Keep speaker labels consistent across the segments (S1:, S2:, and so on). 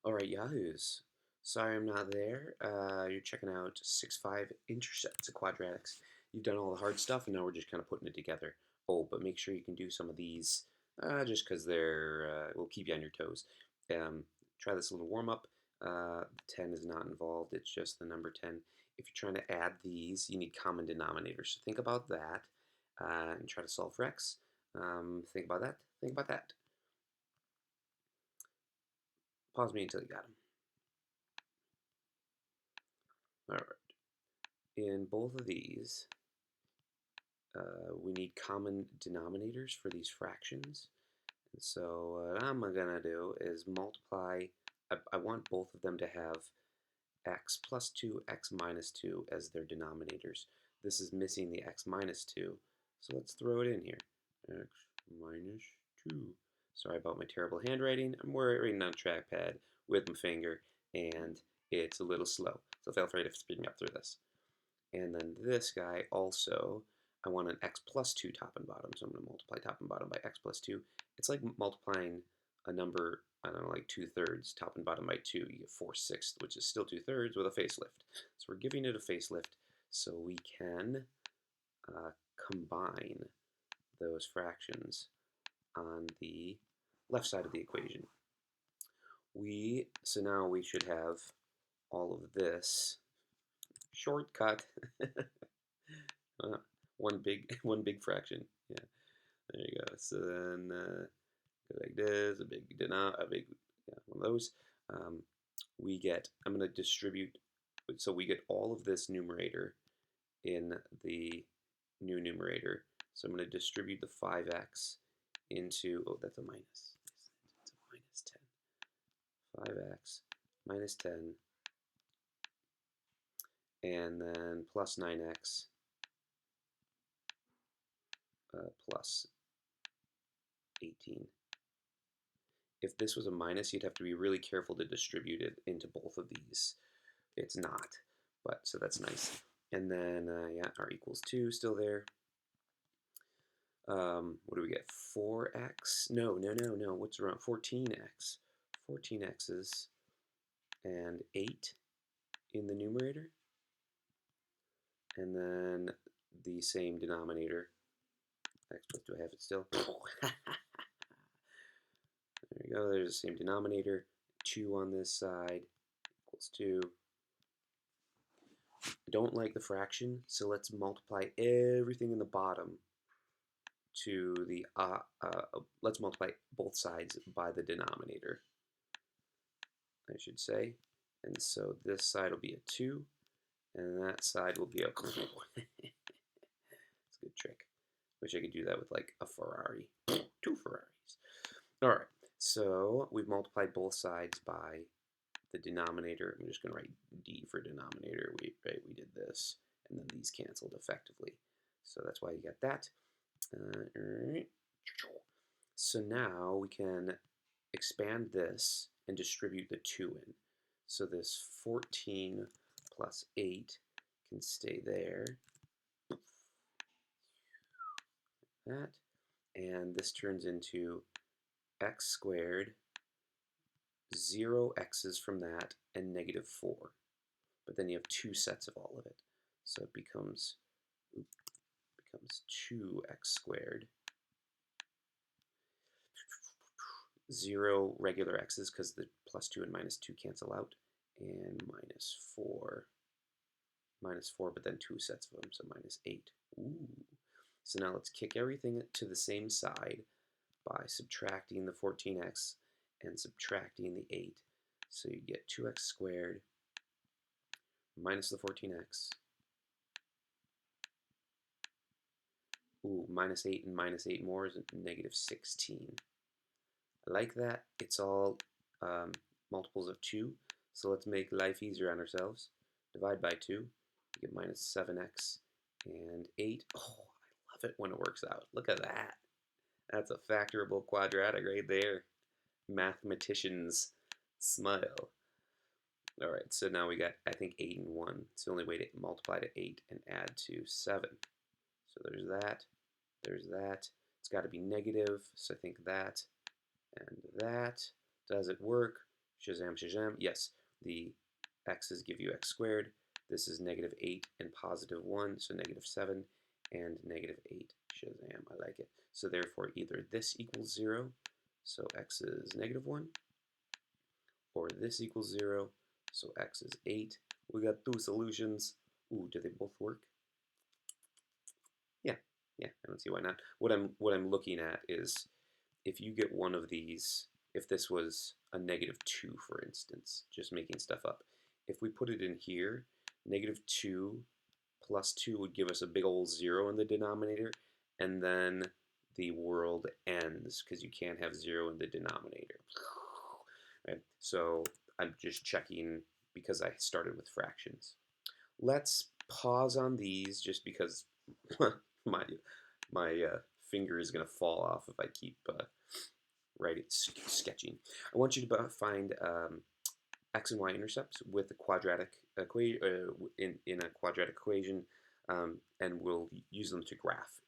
S1: Alright, Yahoos. Sorry I'm not there. You're checking out 6-5 Intercepts of Quadratics. You've done all the hard stuff, and now we're just kind of putting it together. Oh, but make sure you can do some of these, just because will keep you on your toes. Um, Try this little warm-up. 10 is not involved, it's just the number 10. If you're trying to add these, you need common denominators. So think about that, and try to solve for x. Think about that. Think about that. Pause me until you got them. All right. In both of these, we need common denominators for these fractions. And so what I'm going to do is multiply. I want both of them to have x plus 2, x minus 2 as their denominators. This is missing the x minus 2, so let's throw it in here. X minus 2. Sorry about my terrible handwriting. I'm writing on a trackpad with my finger, and it's a little slow. So feel free to speed me up through this. And then this guy also, I want an x plus 2 top and bottom, so I'm going to multiply top and bottom by x plus 2. It's like multiplying a number, I don't know, like 2/3 top and bottom by 2. You get 4/6, which is still 2/3 with a facelift. So we're giving it a facelift so we can combine those fractions on the left side of the equation. So now we should have all of this shortcut. one big fraction. Yeah, there you go. So then go like this, a big yeah, one of those. We get. I'm going to distribute. So we get all of this numerator in the new numerator. So I'm going to distribute the 5x into. Oh, that's a minus. It's a minus 10. 5x minus 10, and then plus 9x plus 18. If this was a minus, you'd have to be really careful to distribute it into both of these. It's not, but so that's nice. And then, yeah, r equals 2 still there. What do we get? 4x? No. What's around? 14x. 14x's and 8 in the numerator. And then the same denominator. X plus, do I have it still? There you go, there's the same denominator. 2 on this side equals 2. I don't like the fraction, so let's multiply everything in the bottom to the, let's multiply both sides by the denominator, I should say. And so this side will be a 2, and that side will be a It's a good trick. Wish I could do that with like a Ferrari. 2 Ferraris. Alright, so we've multiplied both sides by the denominator. I'm just going to write d for denominator. We did this, and then these canceled effectively. So that's why you got that. So now we can expand this and distribute the 2 in. So this 14 plus 8 can stay there. That. And this turns into x squared, 0 x's from that, and negative 4. But then you have 2 sets of all of it. So it becomes 2x squared. 0 regular x's because the plus 2 and minus 2 cancel out. And minus 4. Minus 4, but then 2 sets of them, so minus 8. Ooh. So now let's kick everything to the same side by subtracting the 14x and subtracting the 8. So you get 2x squared minus the 14x. Ooh, minus 8 and minus 8 more is negative 16. I like that. It's all multiples of 2. So let's make life easier on ourselves. Divide by 2. You get minus 7x and 8. Oh, I love it when it works out. Look at that. That's a factorable quadratic right there. Mathematicians smile. All right, so now we got, I think, 8 and 1. It's the only way to multiply to 8 and add to 7. So there's that. There's that. It's got to be negative, so I think that and that. Does it work? Shazam, Shazam. Yes, the x's give you x squared. This is -8 and +1, so -7 and -8. Shazam, I like it. So therefore, either this equals 0, so x is -1, or this equals 0, so x is 8. We got two solutions. Ooh, do they both work? Yeah, I don't see why not. What I'm looking at is if you get one of these, if this was a -2, for instance, just making stuff up, if we put it in here, -2 plus 2 would give us a big old 0 in the denominator, and then the world ends because you can't have 0 in the denominator. Right? So I'm just checking because I started with fractions. Let's pause on these just because my finger is going to fall off if I keep sketching. I want you to find x and y intercepts with a quadratic in a quadratic equation, and we'll use them to graph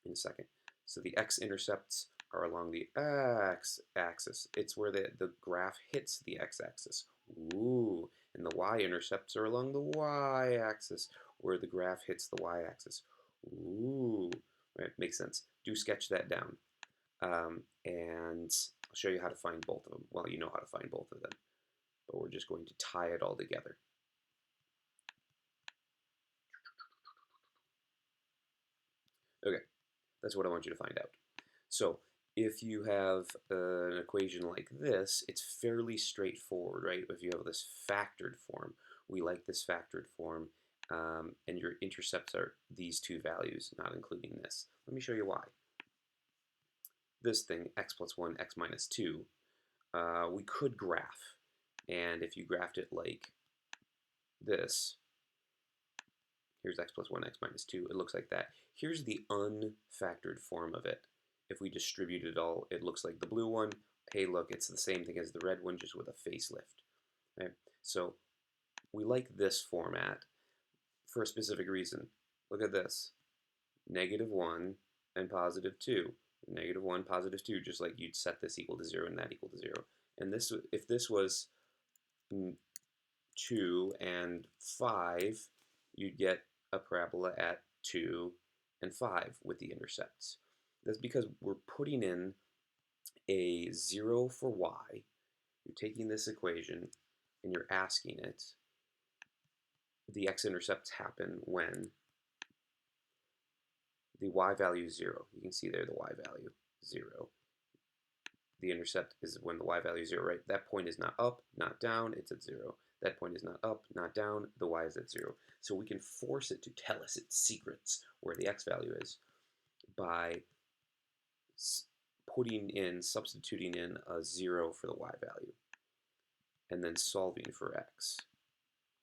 S1: in a second. So the x-intercepts are along the x-axis. It's where the graph hits the x-axis. Ooh, and the y-intercepts are along the y-axis, where the graph hits the y-axis. Ooh, right, makes sense. Do sketch that down. And I'll show you how to find both of them. Well, you know how to find both of them, but we're just going to tie it all together. Okay, that's what I want you to find out. So if you have an equation like this, it's fairly straightforward, right? If you have this factored form, we like this factored form, and your intercepts are these two values, not including this. Let me show you why. This thing, x plus 1, x minus 2, we could graph. And if you graphed it like this, here's x plus 1, x minus 2, it looks like that. Here's the unfactored form of it. If we distribute it all, it looks like the blue one. Hey, look, it's the same thing as the red one, just with a facelift. Okay? So we like this format for a specific reason. Look at this. -1 and +2. -1, +2, just like you'd set this equal to 0 and that equal to 0. And this, if this was 2 and 5, you'd get a parabola at 2 and 5 with the intercepts. That's because we're putting in a 0 for y. You're taking this equation and you're asking it. The x-intercepts happen when the y value is 0. You can see there the y value, 0. The intercept is when the y value is 0, right? That point is not up, not down, it's at 0. That point is not up, not down, the y is at 0. So we can force it to tell us its secrets, where the x value is, by substituting in a 0 for the y value, and then solving for x,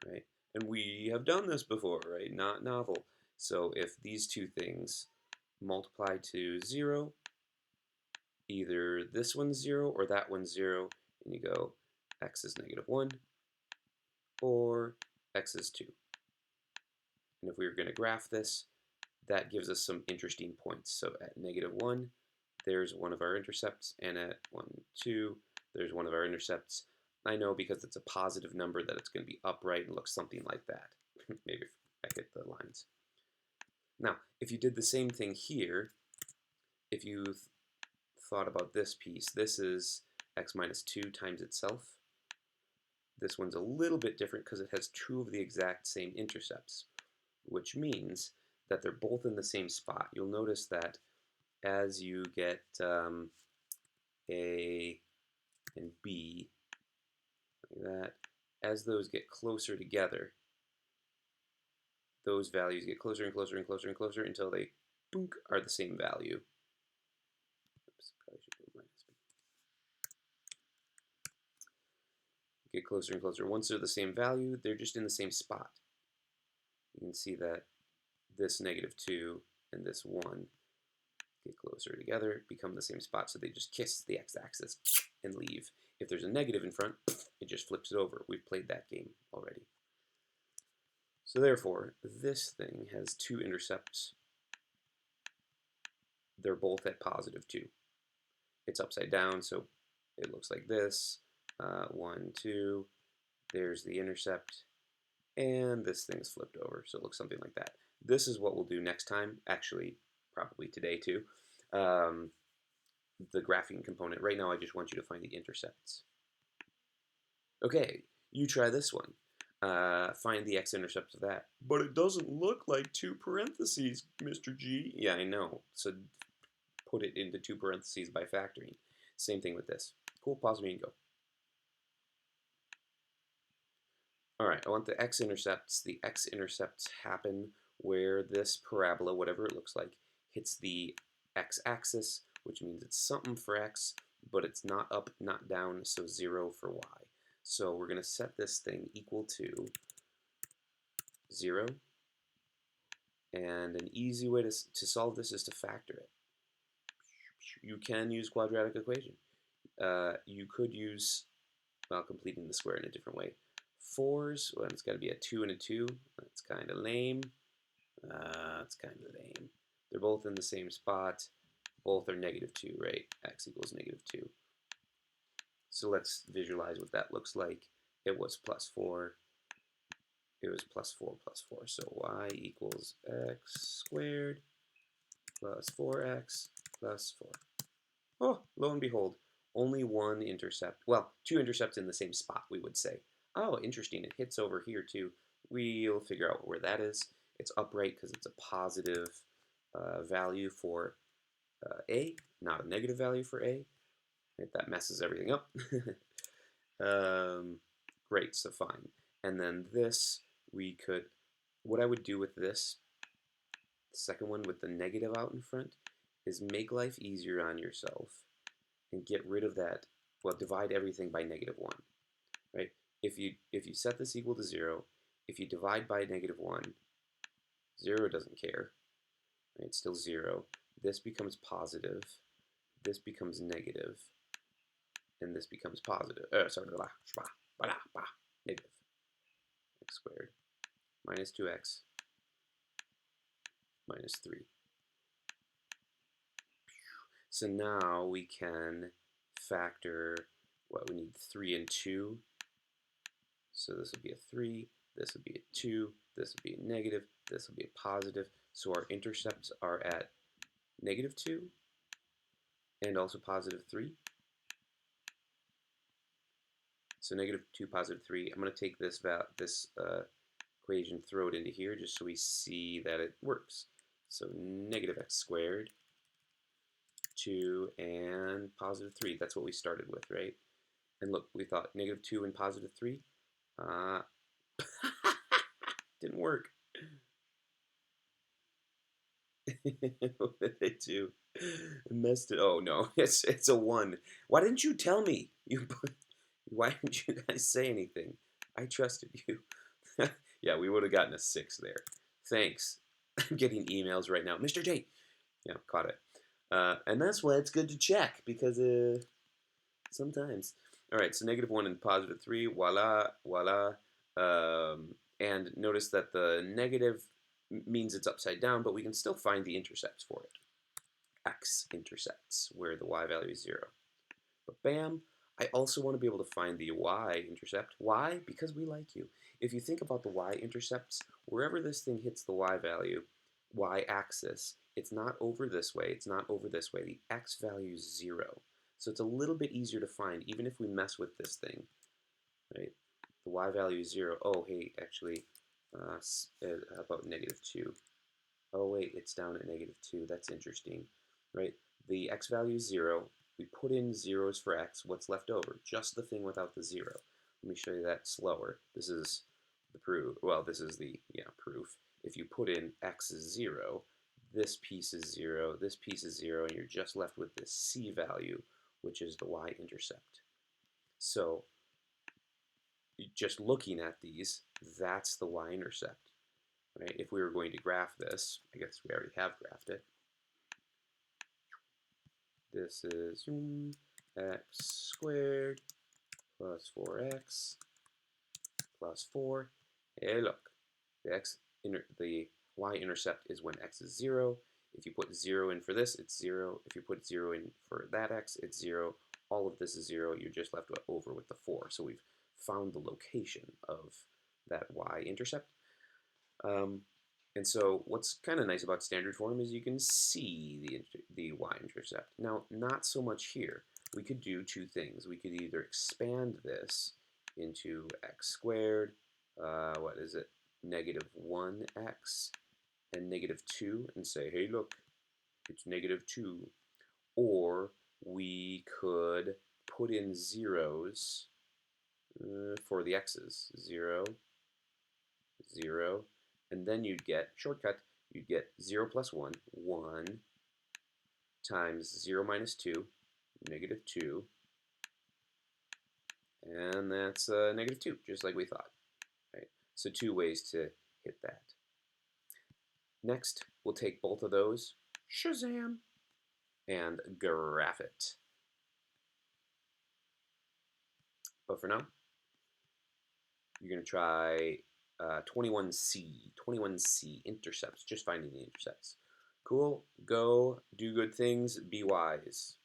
S1: right? And we have done this before, right? Not novel. So if these two things multiply to 0, either this one's 0 or that one's 0, and you go x is -1 or x is 2. And if we were going to graph this, that gives us some interesting points. So at -1, there's one of our intercepts, and at 1, 2, there's one of our intercepts. I know because it's a positive number that it's going to be upright and looks something like that. Maybe if I hit the lines. Now, if you did the same thing here, if you thought about this piece, this is x minus 2 times itself. This one's a little bit different because it has two of the exact same intercepts, which means that they're both in the same spot. You'll notice that as you get A and B, like that, as those get closer together, those values get closer and closer and closer and closer until they are the same value. Oops, probably should go minus B. Get closer and closer. Once they're the same value, they're just in the same spot. You can see that this -2 and this 1 get closer together, become the same spot, so they just kiss the x-axis and leave. If there's a negative in front, it just flips it over. We've played that game already. So therefore, this thing has two intercepts. They're both at +2. It's upside down, so it looks like this. 1, 2, there's the intercept, and this thing's flipped over, so it looks something like that. This is what we'll do next time, actually, probably today too. The graphing component. Right now I just want you to find the intercepts. Okay, you try this one. Find the x-intercepts of that. But it doesn't look like 2 parentheses, Mr. G. Yeah, I know. So put it into 2 parentheses by factoring. Same thing with this. Cool, pause me and go. Alright, I want the x-intercepts. The x-intercepts happen where this parabola, whatever it looks like, hits the x-axis, which means it's something for x, but it's not up, not down, so 0 for y. So we're going to set this thing equal to 0. And an easy way to solve this is to factor it. You can use quadratic equation. You could use, well, completing the square in a different way. 4s, well, it's got to be a 2 and a 2. That's kind of lame. It's kind of lame. They're both in the same spot. Both are -2, right? X equals -2. So let's visualize what that looks like. It was +4. It was +4 +4. So y equals x squared plus 4x plus 4. Oh, lo and behold, only 1 intercept. Well, 2 intercepts in the same spot, we would say. Oh, interesting. It hits over here, too. We'll figure out where that is. It's upright because it's a positive value for A, not a negative value for A. Right, that messes everything up. Great, so fine. And then this, we could, what I would do with this, the second one with the negative out in front, is make life easier on yourself and get rid of that, well, divide everything by -1, right? If you set this equal to 0, if you divide by -1, 0 doesn't care, right? It's still 0. This becomes positive, this becomes negative, and this becomes positive. Negative. X squared minus 2x minus 3. So now we can factor what we need 3 and 2. So this will be a 3, this will be a 2, this will be a negative, this will be a positive. So our intercepts are at -2 and also +3. So -2, +3. I'm going to take this equation, throw it into here just so we see that it works. So -x squared, 2, and +3. That's what we started with, right? And look, we thought -2 and +3. Didn't work. What did I do? I messed it. Oh no, it's a 1. Why didn't you tell me? Why didn't you guys say anything? I trusted you. Yeah, we would have gotten a 6 there. Thanks. I'm getting emails right now. Mr. J. Yeah, caught it. And that's why it's good to check, because sometimes. All right, so -1 and +3, voila, voila. And notice that the negative means it's upside down, but we can still find the intercepts for it. X-intercepts, where the y value is 0. But bam, I also want to be able to find the y-intercept. Why? Because we like you. If you think about the y-intercepts, wherever this thing hits the y value, y-axis, it's not over this way, it's not over this way. The x value is 0. So it's a little bit easier to find, even if we mess with this thing, right? The y value is 0. Oh, hey, actually, how about -2? Oh, wait, it's down at -2. That's interesting, right? The x value is 0. We put in zeros for x. What's left over? Just the thing without the 0. Let me show you that slower. This is the proof. Well, this is the, proof. If you put in x is 0, this piece is 0, this piece is 0, and you're just left with this c value, which is the y-intercept. So just looking at these, that's the y-intercept, right? If we were going to graph this, I guess we already have graphed it. This is x squared plus 4x plus 4. Hey, look, the y-intercept is when x is 0. If you put 0 in for this, it's 0. If you put 0 in for that x, it's 0. all of this is 0, you're just left over with the 4. So we've found the location of that y-intercept. And so what's kind of nice about standard form is you can see the y-intercept. Now, not so much here. We could do two things. We could either expand this into x squared, what is it, negative 1x, and negative 2, and say, hey, look, it's negative 2. Or we could put in zeros for the x's. 0, 0, and then you'd get, shortcut, you'd get 0 plus 1, 1, times 0 minus 2, negative 2, and that's negative 2, just like we thought. Right? So two ways to hit that. Next, we'll take both of those, shazam, and graph it. But for now, you're going to try 21C intercepts, just finding the intercepts. Cool, go, do good things, be wise.